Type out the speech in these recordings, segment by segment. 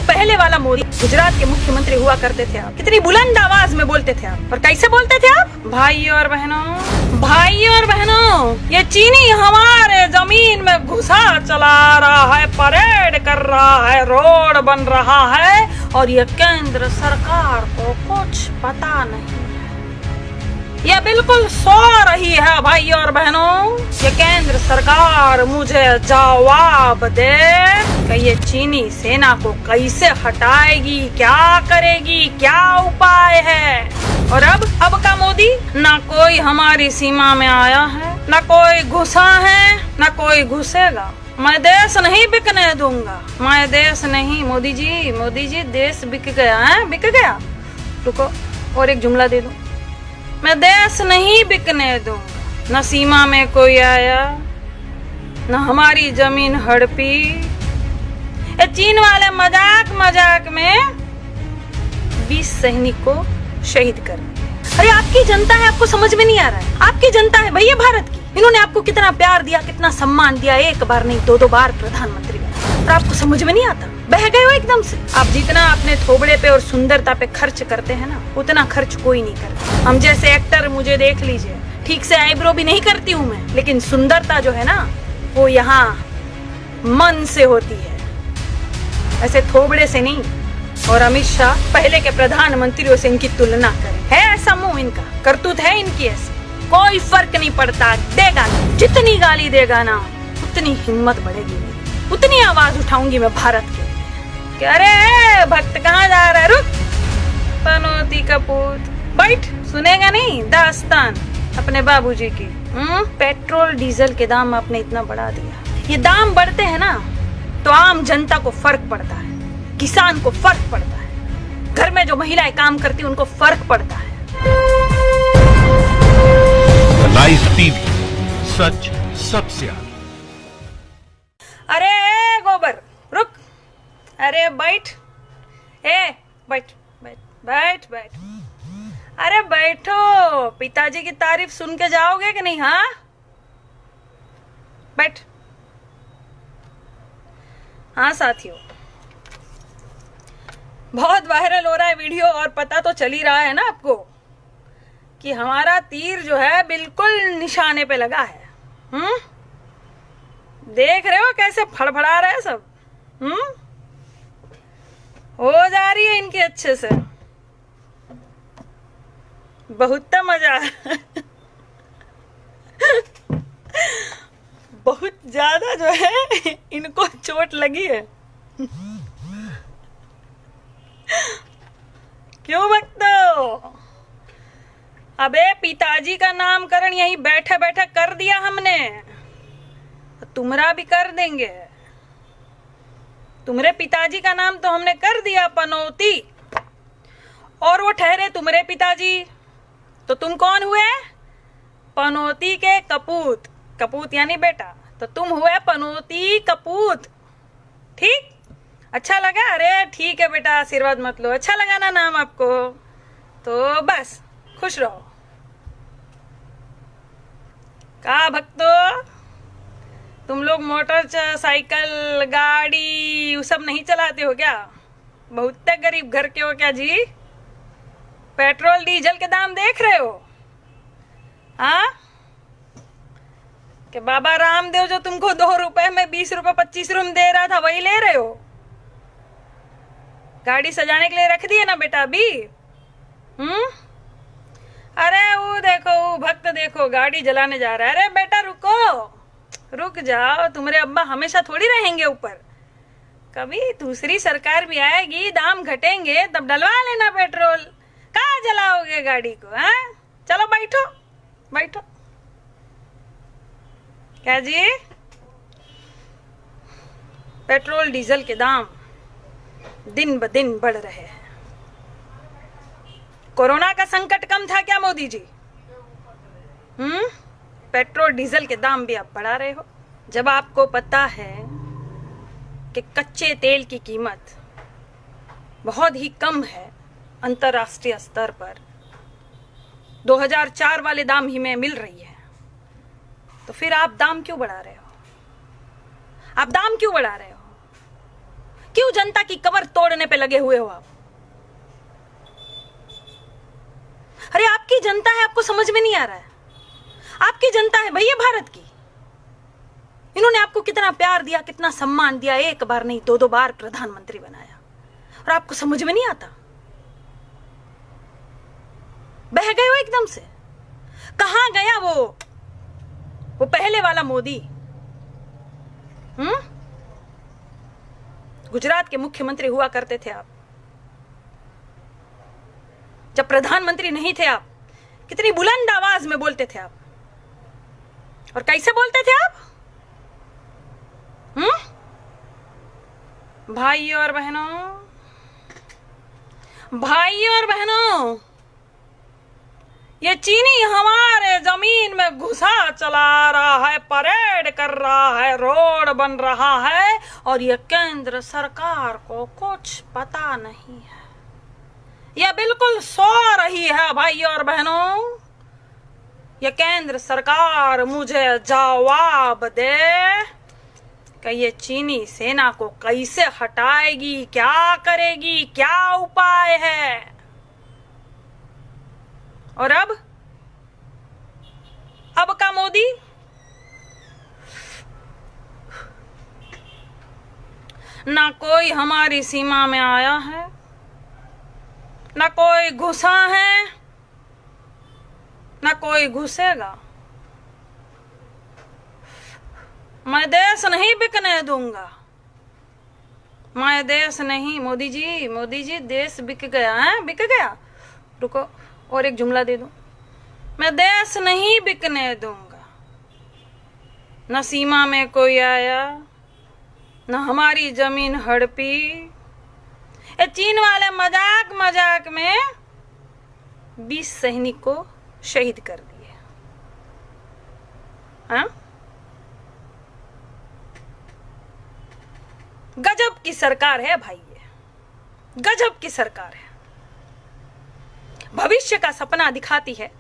पहले वाला मोदी गुजरात के मुख्यमंत्री हुआ करते थे आप। कितनी बुलंद आवाज में बोलते थे आप, और कैसे बोलते थे आप? भाई और बहनों, ये चीनी हमारे जमीन में घुसा चला रहा है, परेड कर रहा है, रोड बन रहा है, और ये केंद्र सरकार को कुछ पता नहीं। ये बिल्कुल सो रही है भाई और बहनों। ये केंद्र सरकार मुझे जवाब दे कि ये चीनी सेना को कैसे हटाएगी, क्या करेगी, क्या उपाय है। और अब का मोदी, ना कोई हमारी सीमा में आया है, ना कोई घुसा है, ना कोई घुसेगा। मैं देश नहीं बिकने दूंगा, मैं देश नहीं। मोदी जी देश बिक गया है, बिक गया। रुको और एक जुमला दे दूं, मैं देश नहीं बिकने दूंगा। न सीमा में कोई आया, न हमारी जमीन हड़पी। ये चीन वाले मजाक में 20 सैनिक को शहीद कर दिया। अरे आपकी जनता है, आपको समझ में नहीं आ रहा है? आपकी जनता है भैया भारत की। इन्होंने आपको कितना प्यार दिया, कितना सम्मान दिया, एक बार नहीं 2-2 बार प्रधानमंत्री बना, और आपको समझ में नहीं आता। बह गए हो एकदम से। आप जितना अपने थोबड़े पे और सुंदरता पे खर्च करते हैं ना, उतना खर्च कोई नहीं करता। हम जैसे एक्टर, मुझे देख लीजिए, ठीक से आईब्रो भी नहीं करती हूँ मैं, लेकिन सुंदरता जो है ना, वो यहाँ मन से होती है, ऐसे थोबड़े से नहीं। और अमित शाह पहले के प्रधानमंत्रियों से इनकी तुलना करें, है ऐसा मुंह इनका, करतूत है इनकी ऐसी, कोई फर्क नहीं पड़ता। देगा, जितनी गाली देगा ना, उतनी हिम्मत बढ़ेगी, उतनी आवाज उठाऊंगी मैं भारत के। अरे भक्त कहाँ जा रहा है? रुक, पनौती का पूत, बैठ। सुनेगा नहीं दास्तान अपने बाबूजी की। पेट्रोल डीजल के दाम आपने इतना बढ़ा दिया। ये दाम बढ़ते हैं ना, तो आम जनता को फर्क पड़ता है, किसान को फर्क पड़ता है, घर में जो महिलाएं काम करती हैं उनको फर्क पड़ता है। लाइव टीवी, सच सबसे आगे। अरे गोबर, रुक। अरे बैठ, बैठ। अरे बैठो, पिताजी की तारीफ सुन के जाओगे कि नहीं? हाँ, बैठ। हाँ साथियों, बहुत वायरल हो रहा है वीडियो, और पता तो चल ही रहा है ना आपको कि हमारा तीर जो है बिल्कुल निशाने पे लगा है। देख रहे हो कैसे फड़फड़ा रहे हैं सब। हो जा रही है इनकी अच्छे से, बहुत मजा बहुत ज्यादा जो है इनको चोट लगी है। क्यों भक्तो? अबे पिताजी का नामकरण यहीं बैठे बैठे कर दिया हमने, तुम्हारा भी कर देंगे। तुम्हारे पिताजी का नाम तो हमने कर दिया पनौती, और वो ठहरे तुम्हारे पिताजी, तो तुम कौन हुए? पनौती के कपूत। कपूत यानी बेटा, तो तुम हुए पनौती कपूत। ठीक, अच्छा लगा? अरे ठीक है बेटा, आशीर्वाद मत लो। अच्छा लगा ना नाम आपको? तो बस खुश रहो। का भक्तो, तुम लोग मोटरसाइकिल, गाड़ी, वो सब नहीं चलाते हो क्या? बहुत गरीब घर के हो क्या जी? पेट्रोल डीजल के दाम देख रहे हो? हाँ, कि बाबा रामदेव जो तुमको 2 रुपए में 20 रुपए 25 रुपए दे रहा था, वही ले रहे हो? गाड़ी सजाने के लिए रख दी है ना बेटा अभी? अरे वो देखो, वो भक्त देखो गाड़ी जलाने जा रहा है। अरे बेटा रुक जाओ, तुम्हारे अब्बा हमेशा थोड़ी रहेंगे ऊपर, कभी दूसरी सरकार भी आएगी, दाम घटेंगे, तब डलवा लेना पेट्रोल। कहाँ जलाओगे गाड़ी को? हाँ, चलो बैठो। क्या जी? पेट्रोल डीजल के दाम दिन ब दिन बढ़ रहे हैं। कोरोना का संकट कम था क्या मोदी जी? पेट्रोल डीजल के दाम भी आप बढ़ा रहे हो। जब आपको पता है कि कच्चे तेल की कीमत बहुत ही कम है अंतर्राष्ट्रीय स्तर पर, 2004 वाले दाम ही में मिल रही है, तो फिर आप दाम क्यों बढ़ा रहे हो? क्यों जनता की कमर तोड़ने पे लगे हुए हो आप? अरे आपकी जनता है, आपको समझ में नहीं आ रहा है? आपकी जनता है भैया भारत की। इन्होंने आपको कितना प्यार दिया, कितना सम्मान दिया, एक बार नहीं 2-2 बार प्रधानमंत्री बनाया, और आपको समझ में नहीं आता? बह गए हो एकदम से। कहां गया वो पहले वाला मोदी? गुजरात के मुख्यमंत्री हुआ करते थे आप, जब प्रधानमंत्री नहीं थे आप, कितनी बुलंद आवाज में बोलते थे आप। और कैसे बोलते थे आप? भाइयों और बहनों, ये चीनी हमारे जमीन में घुसा चला रहा है, परेड कर रहा है, रोड बन रहा है, और ये केंद्र सरकार को कुछ पता नहीं है। ये बिल्कुल सो रही है भाइयों और बहनों। ये केंद्र सरकार मुझे जवाब दे कि ये चीनी सेना को कैसे हटाएगी, क्या करेगी, क्या उपाय है। और अब का मोदी ना कोई हमारी सीमा में आया है, ना कोई घुसा है, ना कोई घुसेगा। मैं देश नहीं बिकने दूंगा, मैं देश नहीं। मोदी जी देश बिक गया है, बिक गया। रुको और एक जुमला दे दूं, मैं देश नहीं बिकने दूंगा। न सीमा में कोई आया, न हमारी जमीन हड़पी। ये चीन वाले मजाक में 20 सैनिक को शहीद कर दिए। हाँ? गजब की सरकार है भाई, ये गजब की सरकार है। भविष्य का सपना दिखाती है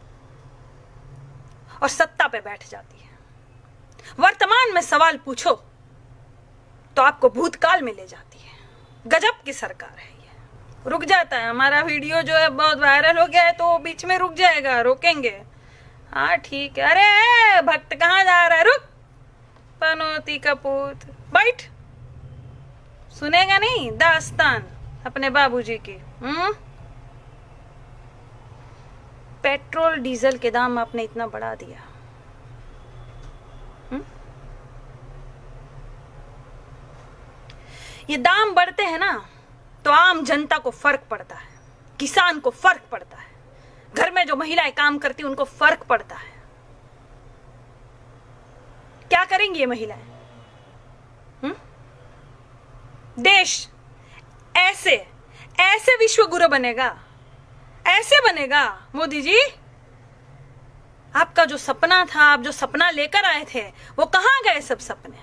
और सत्ता पे बैठ जाती है। वर्तमान में सवाल पूछो तो आपको भूतकाल में ले जाती है। गजब की सरकार है ये। रुक जाता है हमारा वीडियो जो है, बहुत वायरल हो गया है तो बीच में रुक जाएगा, रोकेंगे। हाँ ठीक है। अरे भक्त कहाँ जा रहा है? रुक, पनौती का पूत, बैठ। सुनेगा नहीं दास्तान अपने बाबूजी की। पेट्रोल डीजल के दाम आपने इतना बढ़ा दिया। ये दाम बढ़ते हैं ना तो आम जनता को फर्क पड़ता है, किसान को फर्क पड़ता है, घर में जो महिलाएं काम करती हैं उनको फर्क पड़ता है। क्या करेंगी ये महिलाएं? देश ऐसे विश्व गुरु बनेगा, ऐसे बनेगा मोदी जी। आपका जो सपना था, आप जो सपना लेकर आए थे, वो कहां गए सब सपने?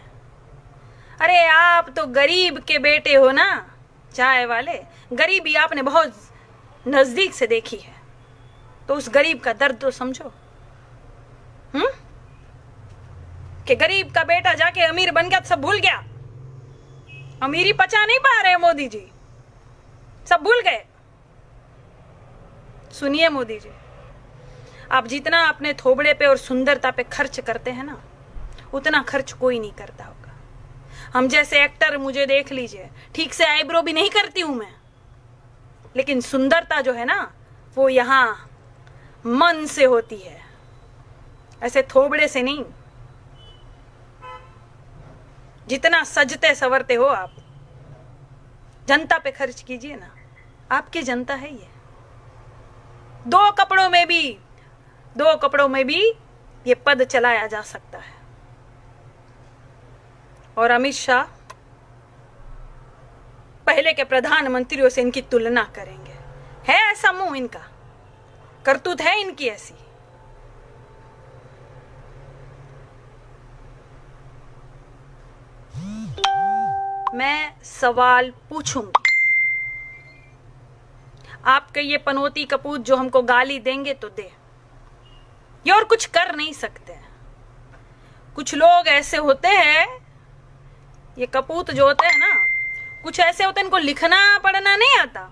अरे आप तो गरीब के बेटे हो ना, चाय वाले। गरीबी आपने बहुत नजदीक से देखी है, तो उस गरीब का दर्द तो समझो। कि गरीब का बेटा जाके अमीर बन गया तो सब भूल गया। अमीरी पचा नहीं पा रहे मोदी जी, सब भूल गए। सुनिए मोदी जी, आप जितना अपने थोबड़े पे और सुंदरता पे खर्च करते हैं ना, उतना खर्च कोई नहीं करता होगा। हम जैसे एक्टर, मुझे देख लीजिए, ठीक से आईब्रो भी नहीं करती हूं मैं, लेकिन सुंदरता जो है ना वो यहां मन से होती है, ऐसे थोबड़े से नहीं। जितना सजते संवरते हो आप, जनता पे खर्च कीजिए ना। आपकी जनता है ये। दो कपड़ों में भी ये पद चलाया जा सकता है। और अमित शाह पहले के प्रधानमंत्रियों से इनकी तुलना करेंगे। है ऐसा मुंह इनका, करतूत है इनकी ऐसी। मैं सवाल पूछूंगी, आपके ये पनौती कपूत जो हमको गाली देंगे तो दे, ये और कुछ कर नहीं सकते। कुछ लोग ऐसे होते हैं, ये कपूत जो होते हैं ना, कुछ ऐसे होते हैं इनको लिखना पढ़ना नहीं आता।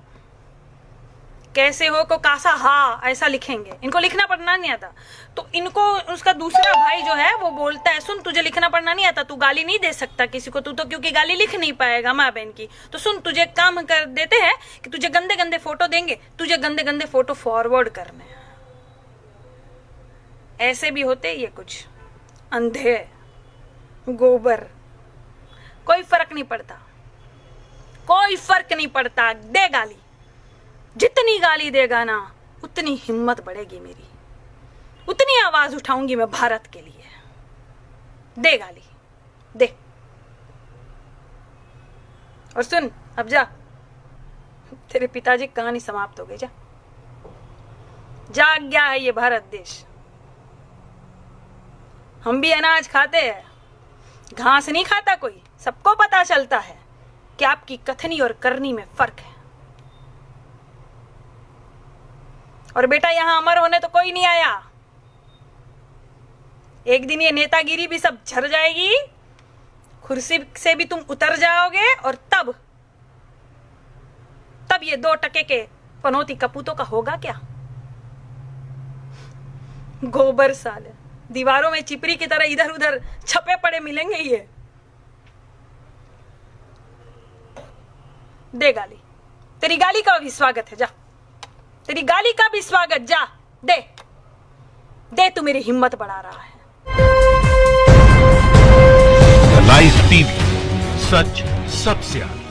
कैसे हो को कासा हा ऐसा लिखेंगे, इनको लिखना पढ़ना नहीं आता। तो इनको उसका दूसरा भाई जो है वो बोलता है, सुन तुझे लिखना पढ़ना नहीं आता, तू गाली नहीं दे सकता किसी को, तू तो क्योंकि गाली लिख नहीं पाएगा माँ बहन की। तो सुन तुझे एक काम कर देते हैं कि तुझे गंदे गंदे फोटो देंगे, तुझे गंदे गंदे फोटो फॉरवर्ड करने हैं। ऐसे भी होते ये कुछ अंधे गोबर, कोई फर्क नहीं पड़ता, कोई फर्क नहीं पड़ता। दे गाली, जितनी गाली देगा ना उतनी हिम्मत बढ़ेगी मेरी, उतनी आवाज उठाऊंगी मैं भारत के लिए। दे गाली दे। और सुन अब जा, तेरे पिताजी की कहानी समाप्त हो गई। जा, जाग गया है ये भारत देश। हम भी अनाज खाते हैं, घास नहीं खाता कोई। सबको पता चलता है कि आपकी कथनी और करनी में फर्क है। और बेटा यहां अमर होने तो कोई नहीं आया। एक दिन ये नेतागिरी भी सब झड़ जाएगी, कुर्सी से भी तुम उतर जाओगे, और तब ये 2 टके के पनौती कपूतों का होगा क्या? गोबर साले, दीवारों में चिपरी की तरह इधर उधर छपे पड़े मिलेंगे ये। दे गाली, तेरी गाली का भी स्वागत है। जा, तेरी गाली का भी स्वागत। जा दे दे, तू मेरी हिम्मत बढ़ा रहा है। लाइव टीवी, सच सबसे आगे।